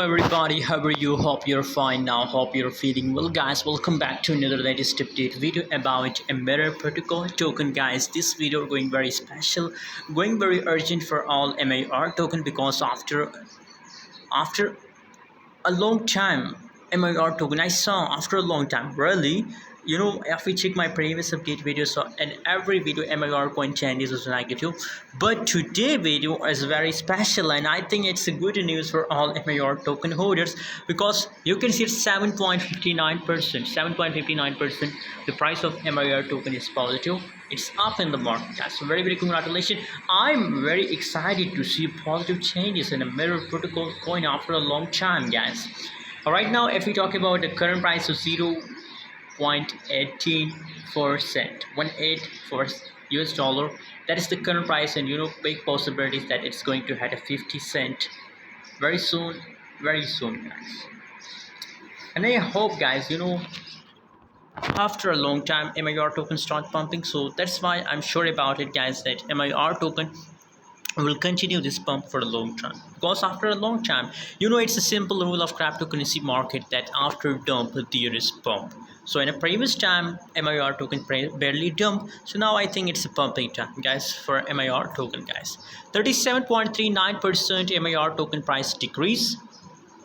Everybody, how are you? Hope you're fine now. Hope you're feeling well, guys. Welcome back to another latest update video about a Mirror Protocol token, guys. This video going very special, going very urgent for all MIR token because after a long time MIR token I saw after a long time really. If we check my previous update videos, so in every video MIR coin changes was negative, but today video is very special and I think it's a good news for all MIR token holders because you can see 7.59%. The price of MIR token is positive. It's up in the market, guys. So very congratulations. I'm very excited to see positive changes in a Mirror Protocol coin after a long time, guys. Right now, if we talk about the current price of 0.184 US dollar, that is the current price, and big possibilities that it's going to hit a 50 cent very soon, guys. And I hope, guys, after a long time MIR token start pumping, so that's why I'm sure about it, guys, that MIR token will continue this pump for a long time because after a long time, it's a simple rule of cryptocurrency market that after dump there is pump. So in a previous time MIR token barely dump, so now I think it's a pumping time, guys, for MIR token, guys. 37.39% MIR token price decrease.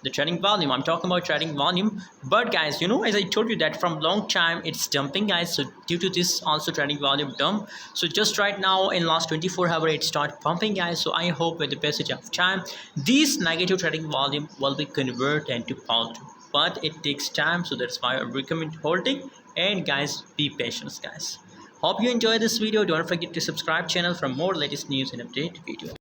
The trading volume, I'm talking about trading volume, but guys, as I told you that from long time it's dumping, guys. So due to this also trading volume dump, so just right now in last 24 hours it start pumping, guys. So I hope with the passage of time this negative trading volume will be converted into positive, but it takes time, so that's why I recommend holding. And guys, be patient, guys. Hope you enjoy this video. Don't forget to subscribe channel for more latest news and update video.